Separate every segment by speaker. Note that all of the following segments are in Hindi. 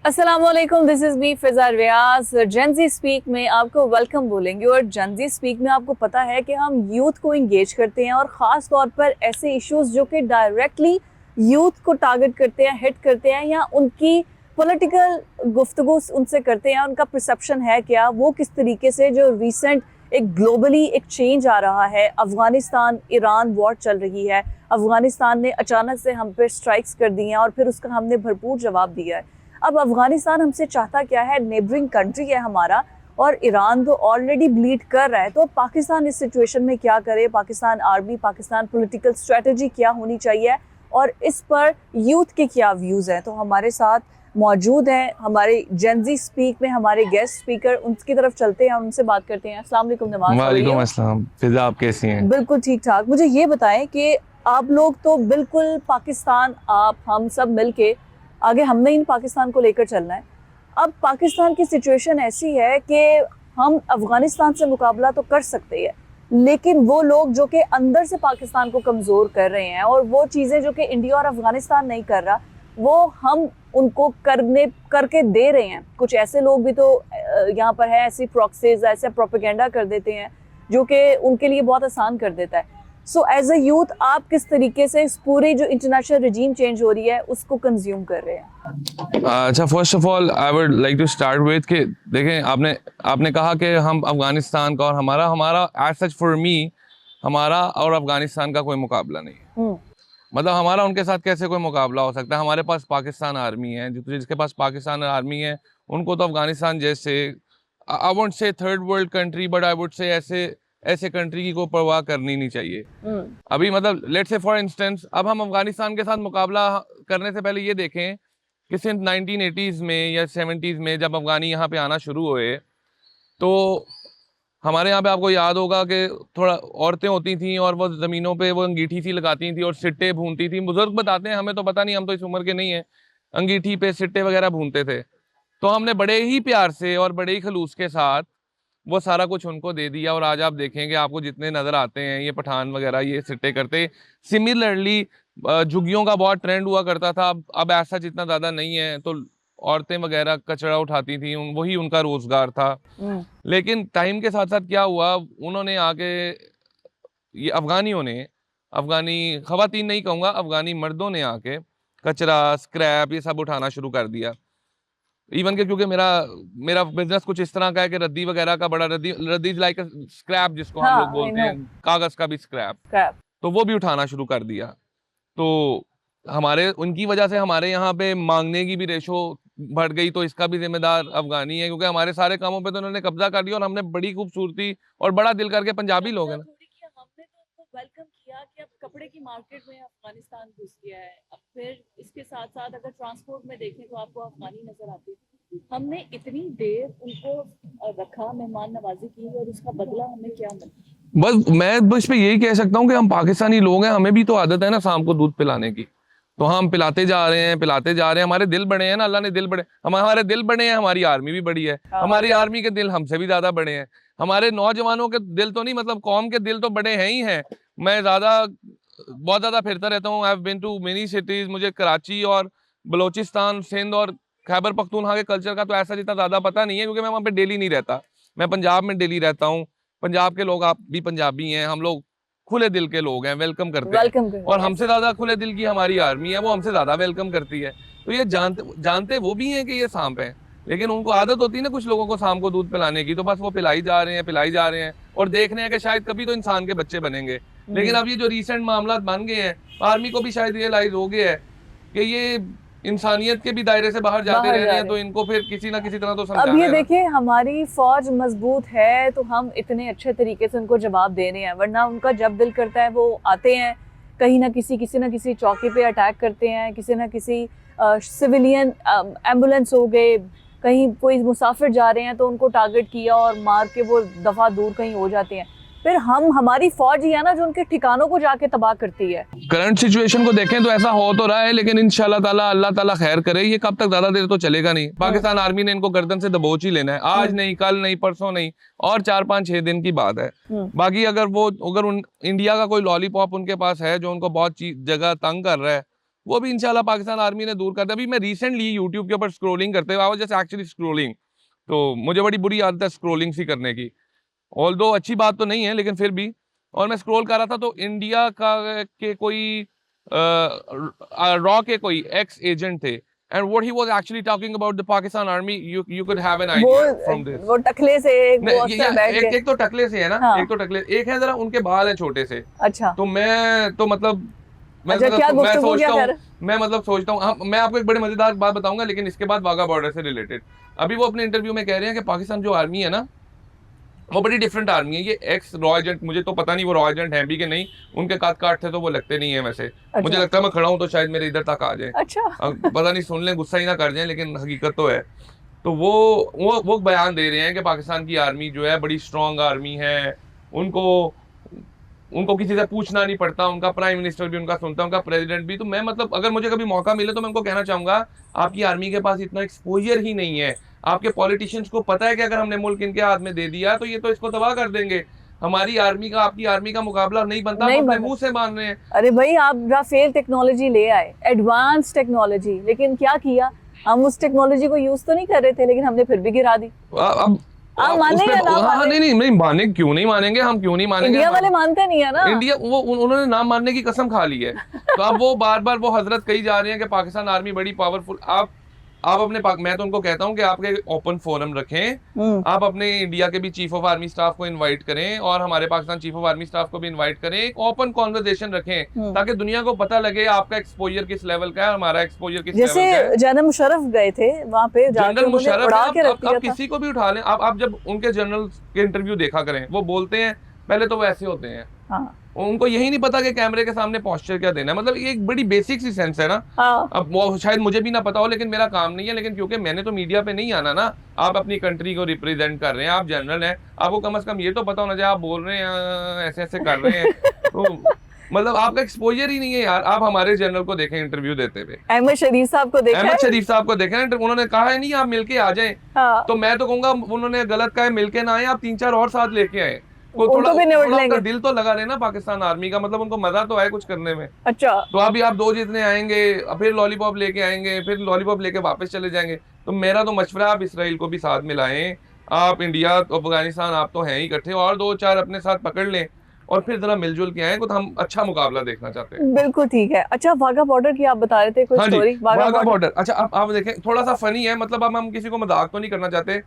Speaker 1: अस्सलामुअलैकुम, this is me Fiza Riaz. Gen Z Speak में आपको वेलकम बोलेंगे। और जेंजी स्पीक में आपको पता है कि हम यूथ को इंगेज करते हैं और ख़ास तौर पर ऐसे इश्यूज जो कि डायरेक्टली यूथ को टारगेट करते हैं, हिट करते हैं, या उनकी पॉलिटिकल गुफ्तगू उनसे करते हैं। उनका परसेप्शन है क्या, वो किस तरीके से जो रिसेंट एक ग्लोबली एक चेंज आ रहा है। अफ़गानिस्तान ईरान वॉर चल रही है, अफ़गानिस्तान ने अचानक से हम पे स्ट्राइक्स कर दी हैं और फिर उसका हमने भरपूर जवाब दिया है। अब अफगानिस्तान हमसे चाहता क्या है, नेबरिंग कंट्री है हमारा, और ईरान तो ऑलरेडी ब्लीड कर रहा है। तो पाकिस्तान इस सिचुएशन में क्या करे, Pakistan army, Pakistan political strategy क्या होनी चाहिए, और इस पर यूथ के क्या व्यूज़ हैं। तो हमारे साथ मौजूद हैं हमारे जेंजी स्पीक में हमारे गेस्ट स्पीकर, उनकी तरफ चलते हैं और उनसे बात करते हैं। अस्सलाम वालेकुम नवाज।
Speaker 2: वालेकुम अस्सलाम फिजा, आप कैसी हैं?
Speaker 1: बिल्कुल ठीक ठाक। मुझे ये बताएं कि आप लोग तो बिल्कुल पाकिस्तान, आप हम सब मिलके आगे हमने इन पाकिस्तान को लेकर चलना है। अब पाकिस्तान की सिचुएशन ऐसी है कि हम अफगानिस्तान से मुकाबला तो कर सकते हैं, लेकिन वो लोग जो कि अंदर से पाकिस्तान को कमज़ोर कर रहे हैं, और वो चीज़ें जो कि इंडिया और अफगानिस्तान नहीं कर रहा, वो हम उनको करके दे रहे हैं। कुछ ऐसे लोग भी तो यहाँ पर है, ऐसी प्रॉक्सीज, ऐसे प्रोपेगेंडा कर देते हैं जो कि उनके लिए बहुत आसान कर देता है। सो एज अ यूथ आप किस तरीके से इस पूरी जो इंटरनेशनल रजीम चेंज हो रही है उसको कंज्यूम कर रहे हैं?
Speaker 2: अच्छा, first of all I would like to start with कि देखें, आपने कहा कि हम अफगानिस्तान का और हमारा एज सच फॉर मी, हमारा और अफगानिस्तान का कोई मुकाबला नहीं है। मतलब हमारा उनके साथ कैसे कोई मुकाबला हो सकता है? हमारे पास पाकिस्तान आर्मी है, जिसके पास पाकिस्तान आर्मी है, उनको तो अफगानिस्तान जैसे, I won't say third world country, but I would say ऐसे कंट्री की कोई परवाह करनी नहीं चाहिए। अभी मतलब लेट्स से फॉर इंस्टेंस, अब हम अफगानिस्तान के साथ मुकाबला करने से पहले ये देखें कि सिंस 1980s में या 70s में जब अफगानी यहाँ पे आना शुरू हुए, तो हमारे यहाँ पे आपको याद होगा कि थोड़ा औरतें होती थीं और वो ज़मीनों पे वो अंगीठी सी लगाती थी और सिट्टे भूनती थी। बुजुर्ग बताते हैं, हमें तो पता नहीं, हम तो इस उम्र के नहीं हैं। अंगीठी पे सिट्टे वगैरह भूनते थे। तो हमने बड़े ही प्यार से और बड़े ही खलूस के साथ वो सारा कुछ उनको दे दिया, और आज आप देखेंगे आपको जितने नज़र आते हैं ये पठान वगैरह ये सिट्टे करते। सिमिलरली झुग्गियों का बहुत ट्रेंड हुआ करता था, अब ऐसा जितना ज़्यादा नहीं है। तो औरतें वगैरह कचरा उठाती थी, वही उनका रोजगार था। लेकिन टाइम के साथ साथ क्या हुआ, उन्होंने आके, ये अफगानियों ने, अफगानी खवातीन नहीं कहूँगा, अफगानी मर्दों ने आके कचरा स्क्रैप ये सब उठाना शुरू कर दिया। इवन के क्योंकि मेरा बिजनेस कुछ इस तरह का है कि रद्दी वगैरह का बड़ा रद्दी लाइक स्क्रैप जिसको हम लोग बोलते हैं, कागज का भी स्क्रैप, तो वो भी उठाना शुरू कर दिया। तो हमारे उनकी वजह से हमारे यहाँ पे मांगने की भी रेशो बढ़ गई। तो इसका भी जिम्मेदार अफगानी है, क्योंकि हमारे सारे कामों पे तो उन्होंने कब्जा कर लिया, और हमने बड़ी खूबसूरती और बड़ा दिल करके, पंजाबी लोग हैं ना,
Speaker 1: हमने तो उनको वेलकम किया कि अब कपड़े की मार्केट में अफगानिस्तान घुस गया है। अब फिर इसके साथ साथ अगर ट्रांसपोर्ट में देखें तो आपको अफगानी नजर आते हैं। हमने इतनी देर उनको रखा, मेहमान नवाजी की, और उसका बदला हमें क्या मिला?
Speaker 2: बस मैं बस पे यही कह सकता हूँ कि हम पाकिस्तानी लोग हैं, हमें भी तो आदत है ना शाम को दूध पिलाने की। तो हम पिलाते जा रहे हैं। हमारे दिल बड़े हैं ना, अल्लाह ने दिल बड़े, हमारे दिल बड़े हैं, हमारी आर्मी भी बड़ी है। हमारी आर्मी के दिल हमसे भी ज्यादा बड़े हैं। हमारे नौजवानों के दिल तो नहीं, मतलब कौम के दिल तो बड़े हैं ही हैं। मैं बहुत ज्यादा फिरता रहता हूँ। I have been to many cities. मुझे कराची और बलोचिस्तान, सिंध और खैबर पख्तूनख्वा के कल्चर का तो ऐसा जितना ज्यादा पता नहीं है, क्योंकि मैं वहाँ पे डेली नहीं रहता। मैं पंजाब में डेली रहता हूँ। पंजाब के लोग, आप भी पंजाबी हैं, हम लोग खुले दिल के लोग हैं, वेलकम करते हैं। और हमसे ज्यादा खुले दिल की हमारी आर्मी है, वो हमसे ज्यादा वेलकम करती है। तो ये जानते वो भी हैं कि ये सांप है, लेकिन उनको आदत होती है ना कुछ लोगों को शाम को दूध पिलाने की, तो बस वो पिलाई जा रहे हैं और देख रहे हैं कि शायद कभी तो इंसान के बच्चे बनेंगे। लेकिन अब ये जो रिसेंट मामला बन गए हैं, आर्मी को भी शायद रियलाइज हो गया है कि ये इंसानियत के भी दायरे से बाहर जाते रह रहे हैं, तो इनको फिर किसी ना किसी तरह तो समझाना है।
Speaker 1: अब ये देखिए, हमारी फौज मजबूत है तो हम इतने अच्छे तरीके से उनको जवाब दे रहे हैं, वरना उनका जब दिल करता है वो आते हैं कहीं ना किसी चौकी पे अटैक करते हैं, किसी ना किसी सिविलियन एम्बुलेंस हो गए, कहीं कोई मुसाफिर जा रहे हैं तो उनको टारगेट किया और मार के वो दफा दूर कहीं हो जाते हैं। फिर हमारी फौज ही है ना जो उनके ठिकानों को जाके तबाह करती है।
Speaker 2: करंट सिचुएशन को देखें तो ऐसा हो तो रहा है, लेकिन इंशाल्लाह ताला, अल्लाह ताला खैर करे, ये कब तक ज्यादा देर तो चलेगा नहीं। पाकिस्तान आर्मी ने इनको गर्दन से दबोच ही लेना है, आज नहीं, कल नहीं, परसों नहीं, और 4-5-6 दिन की बात है। बाकी अगर इंडिया का कोई लॉलीपॉप उनके पास है जो उनको बहुत जगह तंग कर रहा है, वो भी इंशाल्लाह पाकिस्तान आर्मी ने दूर कर दिया। अभी मैं रिसेंटली यूट्यूब के ऊपर स्क्रोलिंग करते हुए I was just actually scrolling, तो मुझे बड़ी बुरी आदत है स्क्रोलिंग सी करने की, ऑल्दो अच्छी बात तो नहीं है लेकिन फिर भी। और मैं स्क्रॉल कर रहा था तो इंडिया का के कोई रॉ के कोई एक्स एजेंट थे, and what he was actually talking about the Pakistan army, you could have an idea from this.
Speaker 1: वो टकले से वो अक्सर बैठ के
Speaker 2: एक तो टकले से है ना,
Speaker 1: हाँ।
Speaker 2: एक तो टकले, एक है जरा उनके बाल है छोटे से।
Speaker 1: अच्छा
Speaker 2: तो मैं तो मतलब मैं
Speaker 1: अच्छा, क्या
Speaker 2: मैं
Speaker 1: गुफ्तगू क्या
Speaker 2: सोचता
Speaker 1: कर?
Speaker 2: हूँ मैं मतलब सोचता हूँ मैं आपको एक बड़ी मजेदार बात बताऊंगा, लेकिन इसके बाद वाघा बॉर्डर से रिलेटेड। अभी वो अपने इंटरव्यू में कह रहे हैं कि पाकिस्तान जो आर्मी है ना वो बड़ी डिफरेंट आर्मी है। ये एक्स रॉ एजेंट, मुझे तो पता नहीं वो रॉ एजेंट हैं भी कि नहीं, उनके काट थे तो वो लगते नहीं है वैसे। मुझे लगता है मैं खड़ा हूँ तो शायद मेरे इधर तक आ जाए।
Speaker 1: अच्छा
Speaker 2: पता नहीं, सुन लें गुस्सा ही ना कर जाए, लेकिन हकीकत तो है। तो वो बयान दे रहे हैं कि पाकिस्तान की आर्मी जो है बड़ी स्ट्रांग आर्मी है, उनको किसी से पूछना नहीं पड़ता, उनका प्राइम मिनिस्टर भी उनका सुनता है, उनका प्रेसिडेंट भी। तो मैं मतलब अगर मुझे कभी मौका मिले तो मैं उनको कहना चाहूंगा आपकी आर्मी के पास इतना एक्सपोजर ही नहीं है। आपके पॉलिटिशियंस को पता है कि अगर हमने मुल्क इनके हाथ में दे दिया तो ये तो इसको तबाह कर देंगे। हमारी आर्मी का आपकी आर्मी का मुकाबला नहीं बनता,
Speaker 1: नहीं
Speaker 2: आप अपने
Speaker 1: बनता।
Speaker 2: मुंह से मान रहे हैं।
Speaker 1: अरे भाई आप राफेल टेक्नोलॉजी ले आए, एडवांस टेक्नोलॉजी, लेकिन क्या किया, हम उस टेक्नोलॉजी को यूज तो नहीं कर रहे थे, लेकिन हमने फिर भी गिरा दी।
Speaker 2: अब
Speaker 1: आप मानेंगे या ना
Speaker 2: हाँ
Speaker 1: माने?
Speaker 2: नहीं माने, क्यों नहीं मानेंगे, हम क्यों नहीं मानेंगे।
Speaker 1: इंडिया वाले मानते नहीं है ना।
Speaker 2: इंडिया वो उन्होंने नाम मानने की कसम खा ली है। तो अब वो बार बार वो हजरत कही जा रहे हैं कि पाकिस्तान आर्मी बड़ी पावरफुल। आप अपने मैं तो उनको कहता हूं कि आप ओपन फोरम रखें, आप अपने इंडिया के भी चीफ ऑफ आर्मी स्टाफ को इनवाइट करें और हमारे Pakistan chief of army staff को भी इनवाइट करें, एक ओपन कॉन्वर्सेशन रखें ताकि दुनिया को पता लगे आपका एक्सपोजर किस लेवल का है, हमारा एक्सपोजर किस लेवल का है।
Speaker 1: जैसे जनरल मुशर्रफ गए थे वहां पे,
Speaker 2: जनरल मुशर्रफ
Speaker 1: उड़ा के रख दिया
Speaker 2: आप
Speaker 1: था।
Speaker 2: किसी को भी उठा लें, आप जब उनके जनरल के इंटरव्यू देखा करें, वो बोलते हैं पहले तो वो ऐसे होते हैं,
Speaker 1: हाँ।
Speaker 2: उनको यही नहीं पता कि कैमरे के सामने पोस्चर क्या देना है। मतलब ये एक बड़ी बेसिक सी सेंस है ना।
Speaker 1: हाँ।
Speaker 2: अब वो शायद मुझे भी ना पता हो, लेकिन मेरा काम नहीं है, लेकिन क्योंकि मैंने तो मीडिया पे नहीं आना ना, आप अपनी कंट्री को रिप्रेजेंट कर रहे हैं, आप जनरल हैं, आपको कम से कम ये तो पता होना चाहिए। आप बोल रहे हैं ऐसे ऐसे कर रहे हैं तो मतलब आपका एक्सपोजर ही नहीं है यार। आप हमारे जनरल को देखें इंटरव्यू देते हुए,
Speaker 1: अहमद शरीफ साहब को देखा है?
Speaker 2: अहमद शरीफ साहब को देखें, उन्होंने कहा है नहीं आप मिलके आ जाएं।
Speaker 1: हाँ।
Speaker 2: तो मैं तो कहूंगा उन्होंने गलत कहा है, मिलके ना आए, आप 3-4 और साथ लेके आए, तो
Speaker 1: उनको भी निपट लेंगे।
Speaker 2: दिल तो लगा लेना पाकिस्तान आर्मी का, मतलब उनको मजा तो आए कुछ करने में।
Speaker 1: अच्छा
Speaker 2: तो अभी आप 2 जितने आएंगे, फिर लॉलीपॉप लेके आएंगे, फिर लॉलीपॉप लेके वापस चले जाएंगे। तो मेरा तो मशवरा, आप इसराइल को भी साथ मिलाएं, आप इंडिया अफगानिस्तान आप तो हैं ही इकट्ठे, और 2-4 अपने साथ पकड़ लें और फिर जरा मिलजुल के आए, तो हम अच्छा मुकाबला देखना चाहते हैं।
Speaker 1: बिल्कुल ठीक है। अच्छा वाघा बॉर्डर की आप बता रहे थे कोई
Speaker 2: हाँ जी,
Speaker 1: स्टोरी?
Speaker 2: वाघा बॉर्डर। अच्छा आप देखें, थोड़ा सा फनी है, मतलब अब हम किसी को मजाक तो नहीं करना चाहते।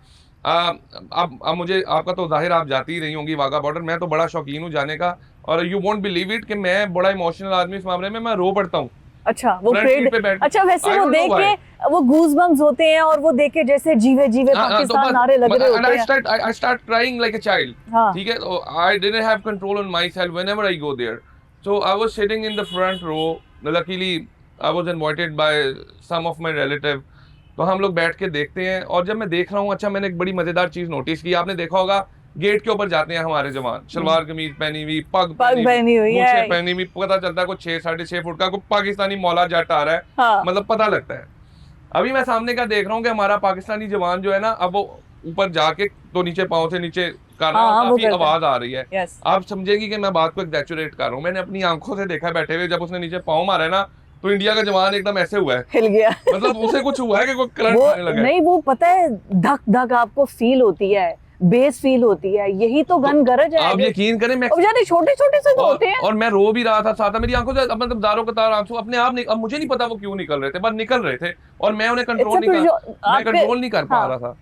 Speaker 2: अब मुझे आपका तो जाहिर आप जाती ही रही होंगी वाघा बॉर्डर, मैं तो बड़ा शौकीन हूँ जाने का, और यू वोंट बिलीव इट कि मैं बड़ा इमोशनल आदमी इस मामले में, मैं रो पड़ता हूँ।
Speaker 1: अच्छा वो
Speaker 2: फ्रंट सीट पे
Speaker 1: परेड,
Speaker 2: बैठ,
Speaker 1: अच्छा वैसे
Speaker 2: I
Speaker 1: वो
Speaker 2: don't know
Speaker 1: देख
Speaker 2: why.
Speaker 1: के वो गूज़बम्स होते हैं, और वो देख के जैसे जीवे जीवे पाकिस्तान नारे लग रहे होते हैं।
Speaker 2: I start crying like a child.
Speaker 1: हाँ।
Speaker 2: ठीक है, तो I didn't have control on myself whenever I go there. So I was sitting in the front row. Luckily I was invited by some of my relative. तो हम लोग बैठ के देखते हैं, और जब मैं देख रहा हूँ, अच्छा मैंने एक बड़ी मजेदार चीज नोटिस की, आपने देखा होगा गेट के ऊपर जाते हैं हमारे जवान, शलवार कमीज पहनी हुई, पग
Speaker 1: पहनी हुई है,
Speaker 2: मूछें पहनी हुई, पता चलता है कुछ 6-6.5 फुट का कोई पाकिस्तानी मौला जट आ रहा है।
Speaker 1: हाँ।
Speaker 2: मतलब पता लगता है। अभी मैं सामने का देख रहा हूँ कि हमारा पाकिस्तानी जवान जो है ना, अब वो ऊपर जाके तो नीचे पाँव से नीचे कर रहा है, काफी आवाज आ रही है।
Speaker 1: Yes.
Speaker 2: आप समझेगी कि मैं बात को एग्जैचुरेट कर रहा हूँ, मैंने अपनी आंखों से देखा बैठे हुए, जब उसने नीचे पाँव मारा है ना, तो इंडिया का जवान एकदम ऐसे हुआ है,
Speaker 1: हिल गया।
Speaker 2: मतलब उसे कुछ हुआ है कि कोई करंट आने लगा है।
Speaker 1: नहीं वो पता है, धक धक आपको फील होती है, बेस फील होती है, यही तो गन गरज है।
Speaker 2: आप यकीन करें, मैं
Speaker 1: छोटे छोटे से तो होते हैं,
Speaker 2: और मैं रो भी रहा था साथ, मेरी आंखों से मतलब दारों कतार आंसू अपने आप अब मुझे नहीं पता वो क्यों निकल रहे थे, बस निकल रहे थे, और मैं उन्हें कंट्रोल नहीं कर पा रहा था।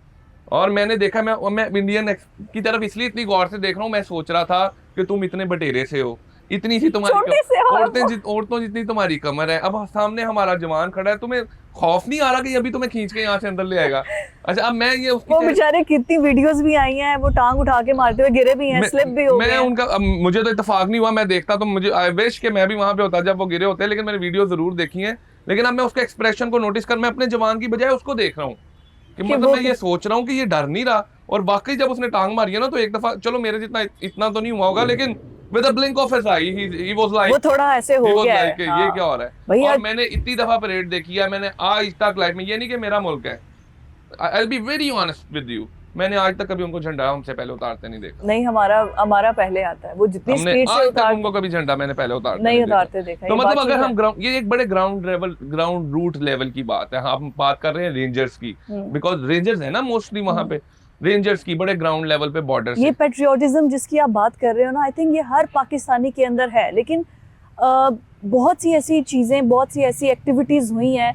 Speaker 2: और मैंने देखा, मैं इंडियन की तरफ इसलिए इतनी गौर से देख रहा हूँ, मैं सोच रहा था कि तुम इतने बटेरे से हो, इतनी सी तुम्हारी औरतों जितनी तुम्हारी कमर है, अब सामने हमारा जवान खड़ा है, तुम्हें खौफ नहीं आ रहा कि अभी तुम्हें खींच के यहाँ से अंदर ले आएगा। अच्छा अब मैं ये
Speaker 1: वो बेचारे कितनी वीडियोस भी आई हैं, वो टांग उठा के मारते हुए गिरे भी हैं, स्लिप भी हो गए।
Speaker 2: मैं उनका, मुझे तो इत्तेफाक नहीं हुआ, मैं देखता तो मुझे आई विश कि मैं भी वहां पे होता जब वो गिरे होते, लेकिन मैंने वीडियो जरूर देखी है। लेकिन अब मैं उसके एक्सप्रेशन को नोटिस कर, मैं अपने जवान की बजाय उसको देख रहा हूँ कि मतलब मैं ये सोच रहा हूँ कि ये डर नहीं रहा, और वाकई जब उसने टांग मारी है ना, तो एक दफा चलो मेरे जितना इतना तो नहीं हुआ होगा, लेकिन with a blink of his eye he was like,
Speaker 1: वो थोड़ा ऐसे हो गया है।
Speaker 2: ये क्या हो रहा है। और मैंने इतनी दफा परेड देखी है, मैंने आज तक लाइफ में, ये नहीं कि मेरा मुल्क है, I'll be very honest with you, मैंने आज तक कभी उनको झंडा हमसे पहले उतारते नहीं देखा।
Speaker 1: नहीं, हमारा पहले आता है, वो जितनी
Speaker 2: हमने
Speaker 1: स्पीड से
Speaker 2: आज तक उनको कभी झंडा मैंने पहले उतारते
Speaker 1: नहीं उतारते देखा।
Speaker 2: तो मतलब अगर हम ग्राउंड, ये एक बड़े ग्राउंड रूट लेवल की बात है। हम बात कर रहे हैं रेंजर्स की, बिकॉज रेंजर्स है ना मोस्टली वहां पे, रेंजर्स की बड़े ग्राउंड लेवल पे बॉर्डर
Speaker 1: ये पेट्रियोटिज्म जिसकी आप बात कर रहे हो ना, आई थिंक ये हर पाकिस्तानी के अंदर है, लेकिन बहुत सी ऐसी चीज़ें, बहुत सी ऐसी एक्टिविटीज़ हुई हैं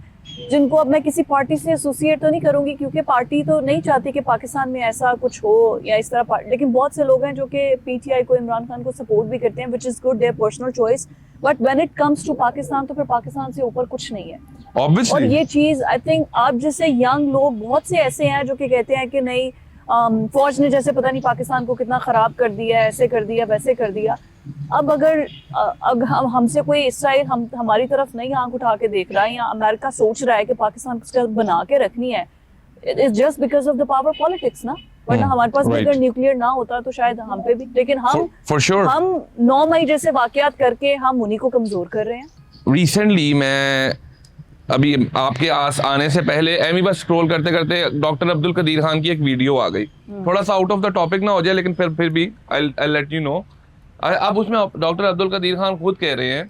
Speaker 1: जिनको अब मैं किसी पार्टी से एसोसिएट तो नहीं करूंगी, क्योंकि पार्टी तो नहीं चाहती कि पाकिस्तान में ऐसा कुछ हो या इस तरह लेकिन बहुत से लोग हैं जो कि पीटीआई को, इमरान खान को सपोर्ट भी करते हैं, which is good, their personal choice, but when it comes to Pakistan तो फिर पाकिस्तान से ऊपर कुछ नहीं है।
Speaker 2: Obviously.
Speaker 1: और ये चीज़ आई थिंक आप जैसे यंग लोग बहुत से ऐसे हैं जो कि कहते हैं कि नहीं, फौज ने जैसे पता नहीं पाकिस्तान को कितना ख़राब कर दिया, ऐसे कर दिया, वैसे कर दिया। अब अगर हमसे कोई इसराइल हमारी तरफ नहीं आंख उठा के देख रहा है, या अमेरिका सोच रहा है कि पाकिस्तान को बना के रखनी है, it's just because of the power politics ना, वरना हमारे पास अगर न्यूक्लियर ना होता तो शायद हम पे भी, लेकिन हम 9 मई जैसे वाकयात करके हम उन्हीं को कमजोर कर रहे हैं।
Speaker 2: रिसेंटली मैं अभी आपके आने से पहले एमी बस स्क्रॉल करते करते डॉक्टर अब्दुल कदीर खान की एक वीडियो आ गई, थोड़ा सा आउट ऑफ द टॉपिक ना हो जाए, लेकिन फिर भी आई लेट यू नो। अब उसमें डॉक्टर अब्दुल कदीर खान खुद कह रहे हैं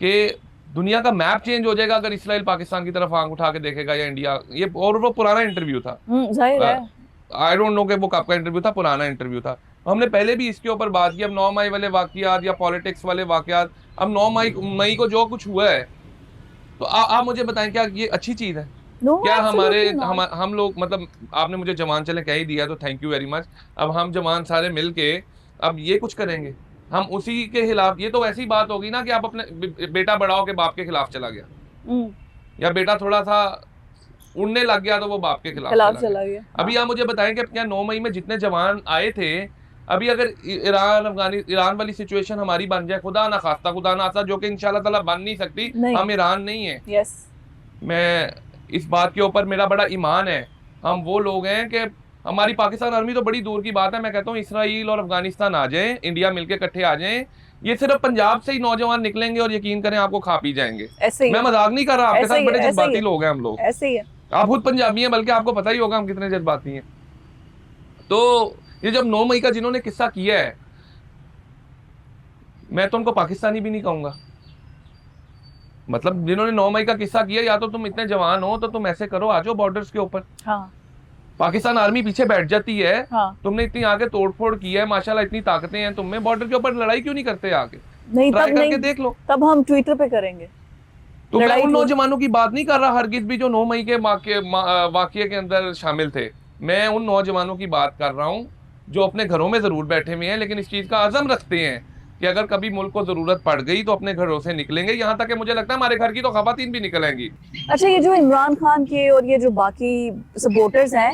Speaker 2: कि दुनिया का मैप चेंज हो जाएगा अगर इसराइल पाकिस्तान की तरफ आंख उठा के देखेगा या इंडिया, ये और वो पुराना इंटरव्यू था,
Speaker 1: जाहिर है,
Speaker 2: आई डोंट नो कि वो कब का इंटरव्यू था, पुराना इंटरव्यू था। हमने पहले भी इसके ऊपर बात की। अब 9 मई वाले वाकयात या पॉलिटिक्स वाले वाकयात, अब 9 मई को जो कुछ हुआ है, तो आप मुझे बताएं क्या ये अच्छी चीज है? क्या हम लोग, मतलब आपने मुझे जवान चले कह ही दिया तो थैंक यू वेरी मच। अब हम जवान सारे मिलके अब ये कुछ करेंगे, हम उसी के खिलाफ, ये तो ऐसी बात होगी ना कि आप अपने बेटा बड़ा हो के बाप के खिलाफ चला गया, या बेटा थोड़ा सा उड़ने लग गया तो वो बाप के खिलाफ चला गया। अभी आप मुझे बताएं कि क्या 9 मई में जितने जवान आए थे, अभी अगर ईरान वाली सिचुएशन हमारी बन जाए, खुदा ना खास्ता जो कि इंशाल्लाह ताला बन नहीं सकती, हम ईरान नहीं है।
Speaker 1: yes.
Speaker 2: मैं इस बात के ऊपर मेरा बड़ा ईमान है। हम वो लोग हैं कि हमारी पाकिस्तान आर्मी तो बड़ी दूर की बात है, मैं कहता हूँ इसराइल और अफगानिस्तान आ जाएं, इंडिया मिलके इकट्ठे आ जाएं, ये सिर्फ पंजाब से ही नौजवान निकलेंगे और यकीन करें आपको खा पी जाएंगे। मैं मजाक नहीं कर रहा, आपके साथ बड़े जज्बाती लोग हैं हम लोग,
Speaker 1: ऐसे ही है।
Speaker 2: आप खुद पंजाबी हैं, बल्कि आपको पता ही होगा हम कितने जज्बाती हैं। तो ये जब 9 मई का जिन्होंने किस्सा किया है, मैं तो उनको पाकिस्तानी भी नहीं कहूंगा, मतलब जिन्होंने 9 मई का किस्सा किया, या तो तुम इतने जवान हो तो तुम ऐसे करो, आ जाओ बॉर्डर्स के ऊपर।
Speaker 1: हाँ।
Speaker 2: पाकिस्तान आर्मी पीछे बैठ जाती है। हाँ। तुमने इतनी आगे तोड़फोड़ की है, माशाल्लाह इतनी ताकतें हैं तुम में, बॉर्डर के ऊपर लड़ाई क्यों नहीं करते आके?
Speaker 1: नहीं,
Speaker 2: ट्राई करके देख लो,
Speaker 1: तब हम ट्विटर पे करेंगे।
Speaker 2: तो मैं उन नौजवानों की बात नहीं कर रहा हरगिज भी जो 9 मई के वाकये के अंदर शामिल थे, मैं उन नौजवानों की बात कर रहा हूँ जो अपने घरों में जरूर बैठे हुए हैं, लेकिन इस चीज का अज़म रखते हैं कि अगर कभी मुल्क को जरूरत पड़ गई तो अपने घरों से निकलेंगे। यहाँ तक कि मुझे लगता है हमारे घर की तो खवातीन भी निकलेंगी।
Speaker 1: अच्छा, ये जो इमरान खान के और ये जो बाकी सपोर्टर्स हैं,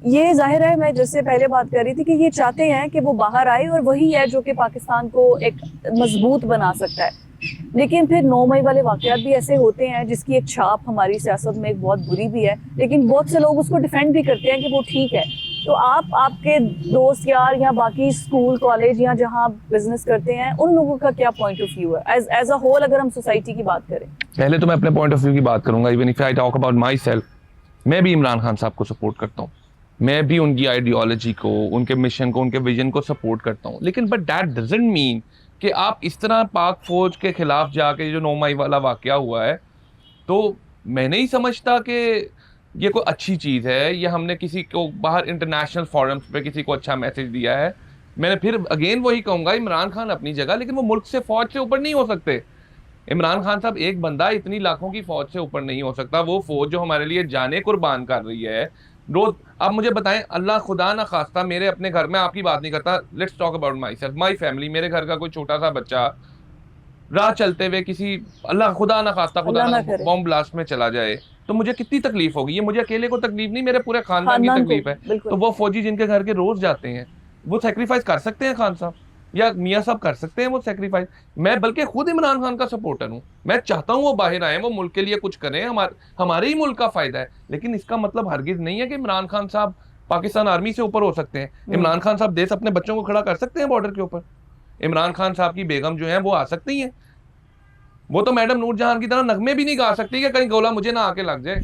Speaker 1: ये जाहिर है, मैं जैसे पहले बात कर रही थी कि ये चाहते हैं कि वो बाहर आए और वही है जो कि पाकिस्तान को एक मजबूत बना सकता है। लेकिन फिर 9 मई वाले वाकयात भी ऐसे होते हैं जिसकी एक छाप हमारी सियासत में एक बहुत बुरी भी है, लेकिन बहुत से लोग उसको डिफेंड भी करते हैं कि वो ठीक है। तो आपके दोस्त यार या बाकी स्कूल कॉलेज या जहाँ बिजनेस करते हैं, उन लोगों का क्या पॉइंट ऑफ व्यू है एज अ होल, अगर हम सोसाइटी की बात करें?
Speaker 2: पहले तो मैं अपने पॉइंट ऑफ व्यू की बात करूंगा। Even if I talk about my self, मैं भी इमरान खान साहब को सपोर्ट करता हूँ, मैं भी उनकी आइडियोलॉजी को, उनके मिशन को, उनके विजन को सपोर्ट करता हूँ, लेकिन बट दैट डजंट मीन कि आप इस तरह पाक फौज के खिलाफ जाके जो 9 मई वाला वाकया हुआ है, तो मैं नहीं समझता कि ये कोई अच्छी चीज़ है, या हमने किसी को बाहर इंटरनेशनल फोरम्स पे किसी को अच्छा मैसेज दिया है। मैंने फिर अगेन वही कहूँगा, इमरान खान अपनी जगह, लेकिन वो मुल्क से, फौज से ऊपर नहीं हो सकते। इमरान खान साहब एक बंदा इतनी लाखों की फौज से ऊपर नहीं हो सकता। वो फौज जो हमारे लिए जाने कुर्बान कर रही है रोज। आप मुझे बताएं, अल्लाह खुदा ना खास्ता, मेरे अपने घर में, आपकी बात नहीं करता, let's talk about my self, my family, मेरे घर का कोई छोटा सा बच्चा राह चलते हुए किसी, अल्लाह खुदा ना खास्ता, खुदा ना बॉम्ब ब्लास्ट में चला जाए तो मुझे कितनी तकलीफ होगी। ये मुझे अकेले को तकलीफ नहीं, मेरे पूरे खानदान की तकलीफ है। तो वो फौजी जिनके घर के रोज जाते हैं, वो सेक्रीफाइस कर सकते हैं, खान साहब या मियाँ साहब कर सकते हैं वो सेक्रीफाइस। मैं बल्कि खुद इमरान खान का सपोर्टर हूँ, मैं चाहता हूँ वो बाहर आए, वो मुल्क के लिए कुछ करें, हमारे ही मुल्क का फायदा है। लेकिन इसका मतलब हरगिज नहीं है कि इमरान खान साहब पाकिस्तान आर्मी से ऊपर हो सकते हैं। इमरान खान साहब देश अपने बच्चों को खड़ा कर सकते हैं बॉर्डर के ऊपर। इमरान खान साहब की बेगम जो है वो आ सकती है, वो तो मैडम नूरजहान की तरह नगमे भी नहीं गा सकती कि कहीं गोला मुझे ना आके लग जाए।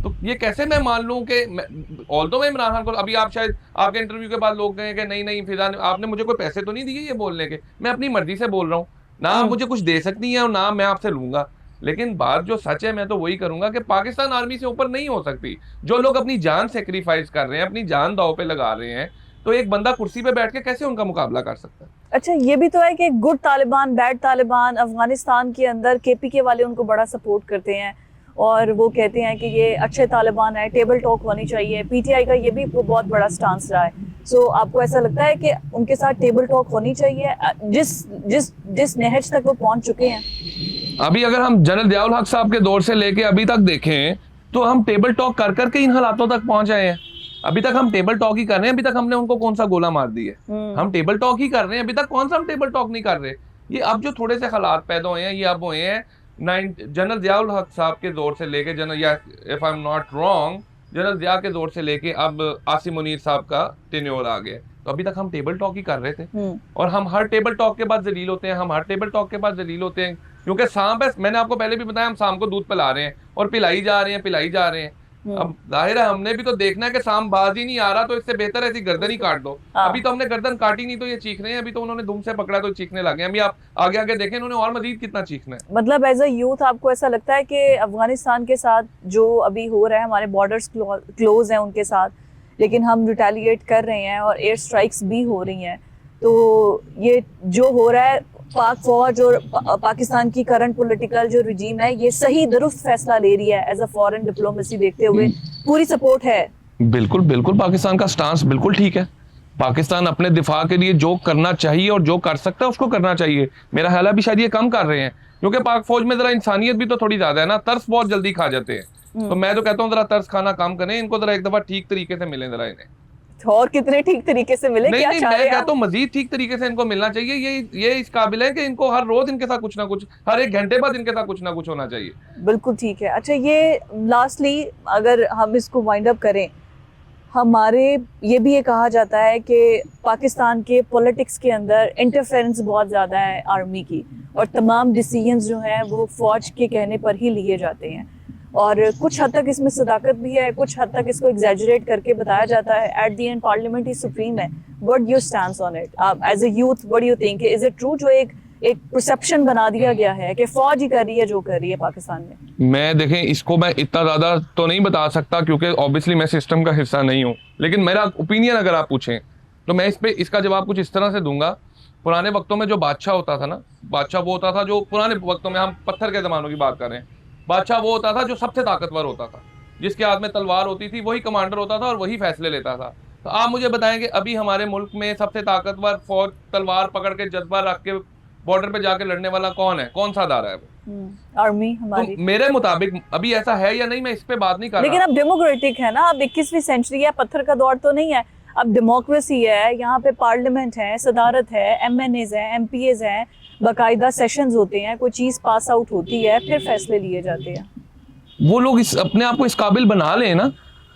Speaker 2: तो ये कैसे मैं मान लूं कि ऑल्दो मैं इमरान खान को, अभी आप शायद आपके इंटरव्यू के बाद लोग कहें कि नहीं नहीं फिजा आपने मुझे कोई पैसे तो नहीं दिए ये बोलने के, मैं अपनी मर्जी से बोल रहा हूँ ना, आप मुझे कुछ दे सकती हैं और ना मैं आपसे लूंगा, लेकिन बात जो सच है मैं तो वही करूंगा कि पाकिस्तान आर्मी से ऊपर नहीं हो सकती। जो लोग अपनी जान सेक्रीफाइस कर रहे हैं, अपनी जान दांव पे लगा रहे हैं, तो एक बंदा कुर्सी पे बैठ के कैसे उनका मुकाबला कर सकता है?
Speaker 1: अच्छा, ये भी तो है कि गुड तालिबान बैड तालिबान, अफगानिस्तान के अंदर केपीके वाले उनको बड़ा सपोर्ट करते हैं और वो कहते हैं कि ये अच्छे तालिबान है, टेबल टॉक होनी चाहिए। पीटीआई का ये भी बहुत बड़ा स्टांस रहा है। सो आपको ऐसा लगता है कि उनके साथ टेबल टॉक होनी चाहिए जिस जिस जिस नहज तक वो पहुंच चुके हैं?
Speaker 2: अभी अगर हम जनरल जियाउल हक साहब के दौर से लेके अभी तक देखें तो हम टेबल टॉक कर करके इन हालातों तक पहुंच आए हैं। अभी तक हम टेबल टॉक ही कर रहे हैं, अभी तक हमने उनको कौन सा गोला मार दी है? हम टेबल टॉक ही कर रहे हैं, अभी तक कौन सा हम टेबल टॉक नहीं कर रहे। ये अब जो थोड़े से हालात पैदा हुए हैं, ये अब हुए हैं जनरल जियाउल हक साहब के दौर से लेके जनरल, या if I am not wrong, general Zia के दौर से लेके अब आसिम मुनीर साहब का टेन्योर आ गया। तो अभी तक हम टेबल टॉक ही कर रहे थे और हम हर टेबल टॉक के बाद जलील होते हैं, हम हर टेबल टॉक के बाद जलील होते हैं, क्योंकि सांप है। मैंने आपको पहले भी बताया, हम सांप को दूध पिला रहे हैं और पिलाई जा रहे हैं, पिलाई जा रहे हैं। अब जाहिर है हमने भी तो देखना है कि सांप बाज ही नहीं आ रहा, तो इससे बेहतर है गर्दन ही काट दो। अभी तो हमने गर्दन काटी नहीं तो ये चीख रहे हैं, अभी तो उन्होंने दुम से पकड़ा तो चीखने लगे हैं। अभी आप आगे आगे देखें इन्होंने और मजीद कितना चीखना है।
Speaker 1: मतलब एज अ यूथ आपको ऐसा लगता है कि अफगानिस्तान के साथ जो अभी हो रहा है, हमारे बॉर्डर्स क्लोज हैं उनके साथ, लेकिन हम रिटेलिएट कर रहे हैं और एयर स्ट्राइक्स भी हो रही हैं, तो ये जो हो रहा है पाक फौज और पाकिस्तान की करंट पॉलिटिकल जो रिजीम है, ये सही दुरुस्त फैसला ले रही है एज अ फॉरेन डिप्लोमेसी देखते हुए? पूरी सपोर्ट है? बिल्कुल
Speaker 2: बिल्कुल, पाकिस्तान का स्टांस बिल्कुल ठीक है। पाकिस्तान अपने दिफा के लिए जो करना चाहिए और जो कर सकता है उसको करना चाहिए। मेरा ख्याल है अभी शायद ये कम कर रहे हैं, क्योंकि पाक फौज में जरा इंसानियत भी तो थोड़ी ज्यादा है ना, तरस बहुत जल्दी खा जाते हैं। तो मैं तो कहता हूँ जरा तरस खाना कम करें, इनको जरा एक दफा ठीक तरीके से मिले जरा इन्हें।
Speaker 1: और कितने ठीक तरीके से मिले?
Speaker 2: नहीं, मैं कहता हूँ मजीद ठीक तरीके से इनको मिलना चाहिए। ये इस काबिल है कि इनको हर रोज इनके साथ कुछ ना कुछ, हर एक घंटे बाद इनके साथ कुछ ना कुछ होना चाहिए।
Speaker 1: बिल्कुल ठीक है। अच्छा, ये लास्टली अगर हम इसको वाइंड अप करें, हमारे ये भी ये कहा जाता है कि पाकिस्तान के पॉलिटिक्स के अंदर इंटरफेरेंस बहुत ज़्यादा है आर्मी की, और तमाम डिसीजंस जो हैं वो फौज के कहने पर ही लिए जाते हैं, और कुछ हद तक इसमें सदाकत भी है, कुछ हद तक इसको एग्जैजरेट करके बताया जाता है। एट द एंड पार्लियामेंट ही सुप्रीम है। What your stand on it? As a youth what do you think? Is it true जो एक परसेप्शन बना दिया गया है कि फौज ही कर रही है जो कर रही है पाकिस्तान में?
Speaker 2: मैं देखें इसको मैं इतना ज्यादा तो नहीं बता सकता, क्योंकि ऑब्वियसली मैं सिस्टम का हिस्सा नहीं हूँ, लेकिन मेरा ओपिनियन अगर आप पूछें तो मैं इसका जवाब कुछ इस तरह से दूंगा। पुराने वक्तों में जो बादशाह होता था ना, बादशाह वो होता था जो पुराने वक्तों में, हम पत्थर के जमानों की बात कर रहे हैं, बादशाह वो होता था जो सबसे ताकतवर होता था, जिसके हाथ में तलवार होती थी, वही कमांडर होता था और वही फैसले लेता था। तो आप मुझे बताएं कि अभी हमारे मुल्क में सबसे ताकतवर फौज तलवार पकड़ के जज्बा रख के बॉर्डर पे जाके लड़ने वाला कौन है? कौन सा अदारा है वो?
Speaker 1: आर्मी हमारी।
Speaker 2: तो मेरे मुताबिक अभी ऐसा है या नहीं, मैं इस पे बात नहीं कर रहा।
Speaker 1: लेकिन अब डेमोक्रेटिक है ना, अब 21वीं सेंचुरी है, पत्थर का दौर तो नहीं है, अब डेमोक्रेसी है, यहाँ पे पार्लियामेंट है, सदारत है, एमएनएज है, एमपीएज हैं, बाकायदा सेशंस होते हैं, कोई चीज पास आउट होती है, फिर फैसले लिए जाते हैं।
Speaker 2: वो लोग अपने आप को इस काबिल बना लें ना,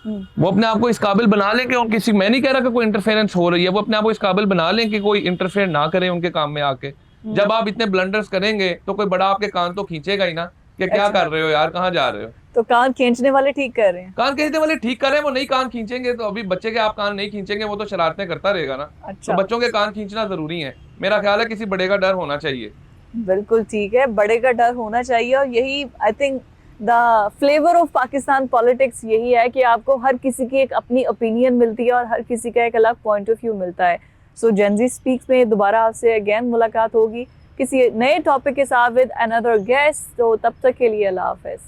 Speaker 2: वो अपने आप को इस काबिल बना लें कि और किसी, मैं नहीं कह रहा कि कोई इंटरफेरेंस हो रही है, वो अपने आप को इस काबिल बना लें कि कोई इंटरफेयर ना करे उनके काम में आके। जब आप इतने ब्लंडर्स करेंगे तो कोई बड़ा आपके कान तो खींचेगा ही ना कि क्या कर रहे हो यार, कहाँ जा रहे हो।
Speaker 1: तो कान खींचने वाले ठीक कर रहे हैं?
Speaker 2: कान खींचने वाले ठीक कर रहे हैं, वो नहीं कान खींचेंगे तो अभी बच्चे के आप कान नहीं खींचेंगे, वो तो शरारतें करता रहेगा ना।
Speaker 1: अच्छा।
Speaker 2: तो बच्चों के कान खींचना जरूरी है। मेरा ख्याल है किसी बड़े का डर होना चाहिए।
Speaker 1: बिल्कुल ठीक है, बड़े का डर होना चाहिए, और यही I think the flavour of Pakistan politics यही है कि आपको हर किसी की एक अपनी ओपिनियन मिलती है और हर किसी का एक अलग पॉइंट ऑफ व्यू मिलता है। सो जेनजी स्पीक्स में दोबारा आपसे अगेन मुलाकात होगी किसी नए टॉपिक के साथ विद अनदर गेस्ट। तो तब तक के लिए अल्लाह हाफिज़।